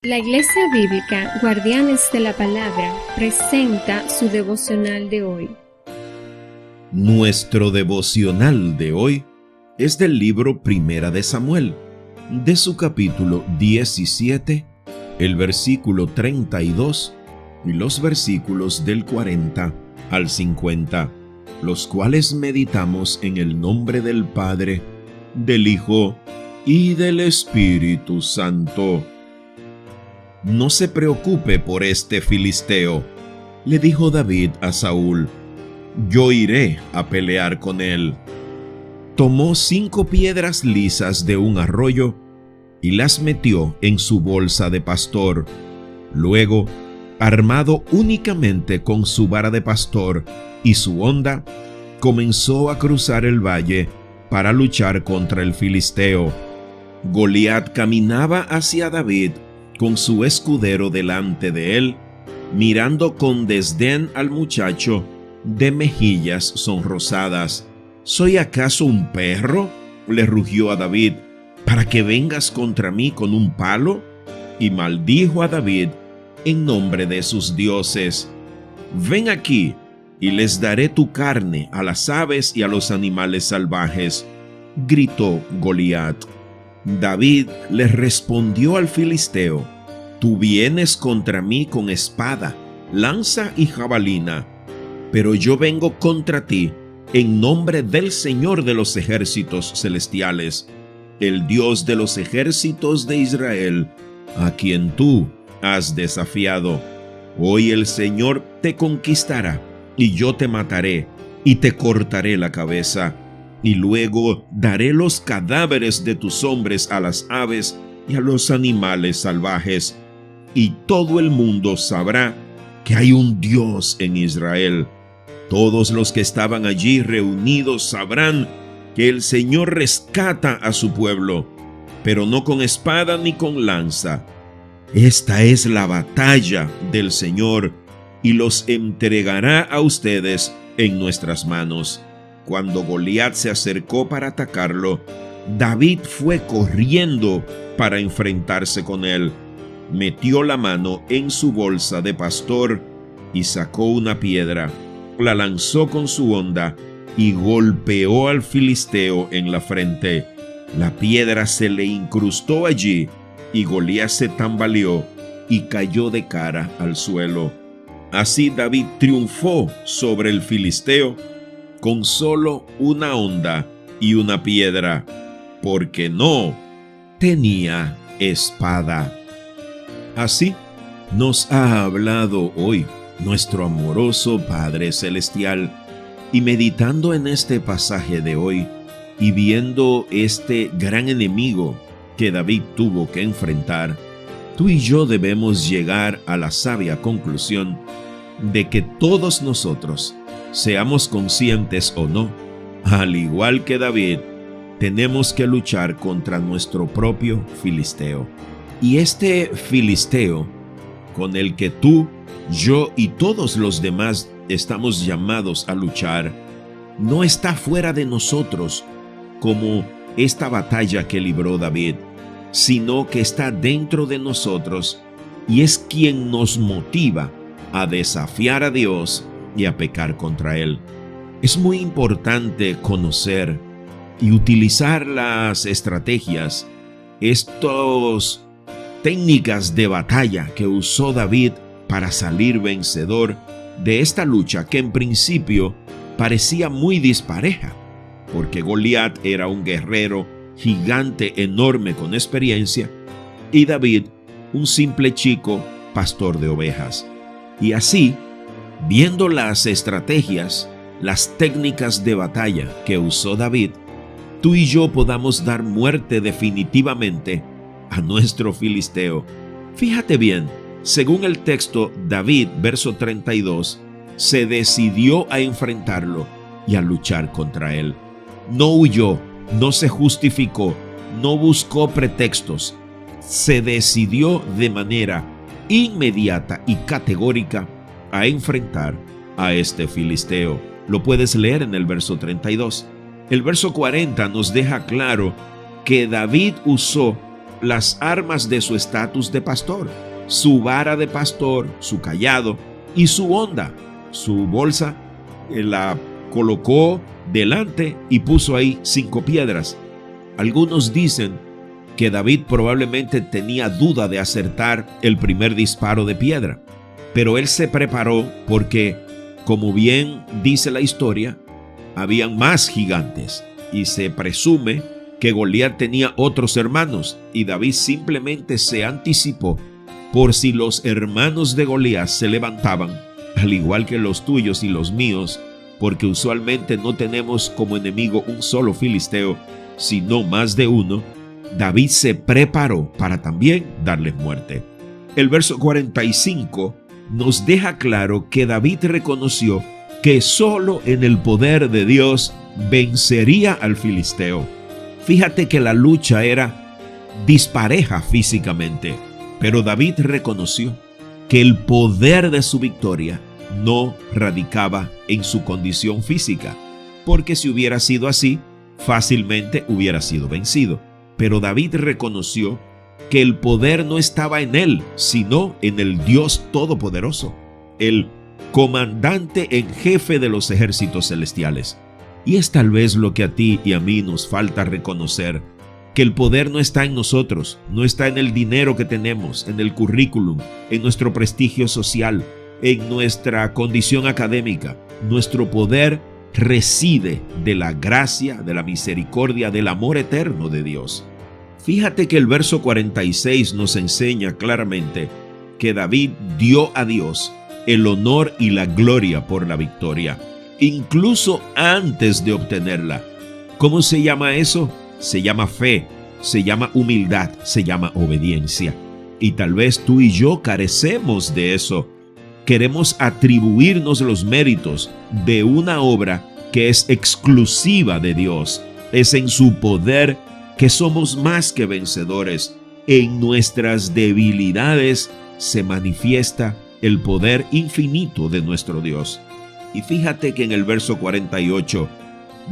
La Iglesia Bíblica Guardianes de la Palabra presenta su devocional de hoy. Nuestro devocional de hoy es del libro Primera de Samuel, de su capítulo 17, el versículo 32 y los versículos del 40 al 50, los cuales meditamos en el nombre del Padre, del Hijo y del Espíritu Santo. No se preocupe por este filisteo, le dijo David a Saúl. Yo iré a pelear con él. Tomó 5 piedras lisas de un arroyo y las metió en su bolsa de pastor. Luego, armado únicamente con su vara de pastor y su honda, comenzó a cruzar el valle para luchar contra el filisteo. Goliat caminaba hacia David con su escudero delante de él, mirando con desdén al muchacho de mejillas sonrosadas. ¿Soy acaso un perro?, le rugió a David, para que vengas contra mí con un palo. Y maldijo a David en nombre de sus dioses. Ven aquí, y les daré tu carne a las aves y a los animales salvajes, gritó Goliat. David le respondió al filisteo: Tú vienes contra mí con espada, lanza y jabalina, pero yo vengo contra ti en nombre del Señor de los ejércitos celestiales, el Dios de los ejércitos de Israel, a quien tú has desafiado. Hoy el Señor te conquistará, y yo te mataré, y te cortaré la cabeza. Y luego daré los cadáveres de tus hombres a las aves y a los animales salvajes, y todo el mundo sabrá que hay un Dios en Israel. Todos los que estaban allí reunidos sabrán que el Señor rescata a su pueblo, pero no con espada ni con lanza. Esta es la batalla del Señor, y los entregará a ustedes en nuestras manos. Cuando Goliat se acercó para atacarlo, David fue corriendo para enfrentarse con él. Metió la mano en su bolsa de pastor y sacó una piedra, la lanzó con su honda y golpeó al filisteo en la frente. La piedra se le incrustó allí y Goliat se tambaleó y cayó de cara al suelo. Así David triunfó sobre el filisteo con solo una honda y una piedra, porque no tenía espada. Así nos ha hablado hoy nuestro amoroso Padre Celestial, y meditando en este pasaje de hoy y viendo este gran enemigo que David tuvo que enfrentar, tú y yo debemos llegar a la sabia conclusión de que todos nosotros, seamos conscientes o no, al igual que David, tenemos que luchar contra nuestro propio filisteo. Y este filisteo con el que tú, yo y todos los demás estamos llamados a luchar, no está fuera de nosotros como esta batalla que libró David, sino que está dentro de nosotros y es quien nos motiva a desafiar a Dios y a pecar contra Él. Es muy importante conocer y utilizar las estrategias, estas técnicas de batalla que usó David para salir vencedor de esta lucha que en principio parecía muy dispareja, porque Goliat era un guerrero gigante enorme con experiencia y David un simple chico pastor de ovejas. Y así, viendo las estrategias, las técnicas de batalla que usó David, tú y yo podamos dar muerte definitivamente a nuestro filisteo. Fíjate bien, según el texto, David, verso 32, se decidió a enfrentarlo y a luchar contra él. No huyó, no se justificó, no buscó pretextos. Se decidió de manera inmediata y categórica a enfrentar a este filisteo. Lo puedes leer en el verso 32. El verso 40 nos deja claro que David usó las armas de su estatus de pastor: su vara de pastor, su cayado y su honda. Su bolsa la colocó delante y puso ahí 5 piedras. Algunos dicen que David probablemente tenía duda de acertar el primer disparo de piedra, pero él se preparó porque, como bien dice la historia, habían más gigantes y se presume que Goliat tenía otros hermanos, y David simplemente se anticipó por si los hermanos de Goliat se levantaban, al igual que los tuyos y los míos, porque usualmente no tenemos como enemigo un solo filisteo, sino más de uno. David se preparó para también darles muerte. El verso 45 nos deja claro que David reconoció que solo en el poder de Dios vencería al filisteo. Fíjate que la lucha era dispareja físicamente, pero David reconoció que el poder de su victoria no radicaba en su condición física, porque si hubiera sido así, fácilmente hubiera sido vencido. Pero David reconoció que el poder no estaba en él, sino en el Dios Todopoderoso, el comandante en jefe de los ejércitos celestiales. Y es tal vez lo que a ti y a mí nos falta reconocer, que el poder no está en nosotros, no está en el dinero que tenemos, en el currículum, en nuestro prestigio social, en nuestra condición académica. Nuestro poder reside de la gracia, de la misericordia, del amor eterno de Dios. Fíjate que el verso 46 nos enseña claramente que David dio a Dios el honor y la gloria por la victoria, incluso antes de obtenerla. ¿Cómo se llama eso? Se llama fe, se llama humildad, se llama obediencia. Y tal vez tú y yo carecemos de eso. Queremos atribuirnos los méritos de una obra que es exclusiva de Dios. Es en su poder que somos más que vencedores. En nuestras debilidades se manifiesta el poder infinito de nuestro Dios. Y fíjate que en el verso 48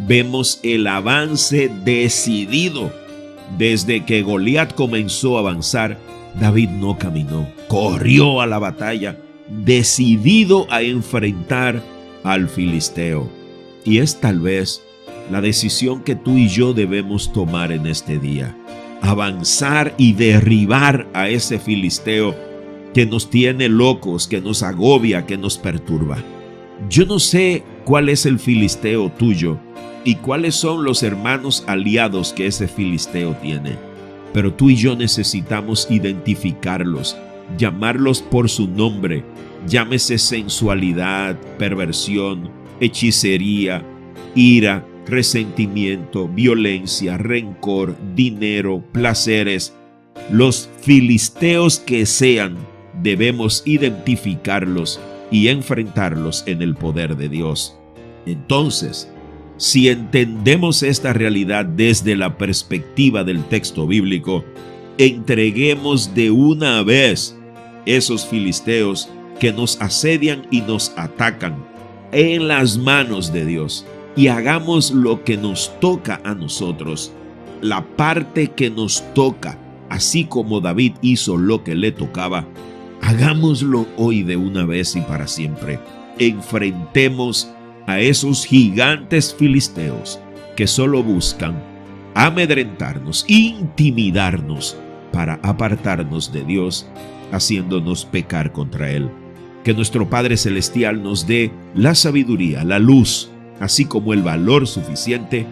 vemos el avance decidido. Desde que Goliat comenzó a avanzar, David no caminó, corrió a la batalla, decidido a enfrentar al filisteo. Y es tal vez la decisión que tú y yo debemos tomar en este día: avanzar y derribar a ese filisteo que nos tiene locos, que nos agobia, que nos perturba. Yo no sé cuál es el filisteo tuyo y cuáles son los hermanos aliados que ese filisteo tiene, pero tú y yo necesitamos identificarlos, llamarlos por su nombre. Llámese sensualidad, perversión, hechicería, ira, resentimiento, violencia, rencor, dinero, placeres. Los filisteos que sean, debemos identificarlos y enfrentarlos en el poder de Dios. Entonces, si entendemos esta realidad desde la perspectiva del texto bíblico, entreguemos de una vez esos filisteos que nos asedian y nos atacan en las manos de Dios, y hagamos lo que nos toca a nosotros, la parte que nos toca, así como David hizo lo que le tocaba. Hagámoslo hoy de una vez y para siempre. Enfrentemos a esos gigantes filisteos que solo buscan amedrentarnos, intimidarnos para apartarnos de Dios, haciéndonos pecar contra Él. Que nuestro Padre Celestial nos dé la sabiduría, la luz, así como el valor suficiente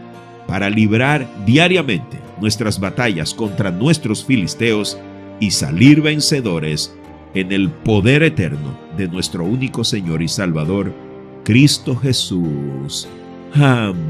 para librar diariamente nuestras batallas contra nuestros filisteos y salir vencedores en el poder eterno de nuestro único Señor y Salvador, Cristo Jesús. Amén.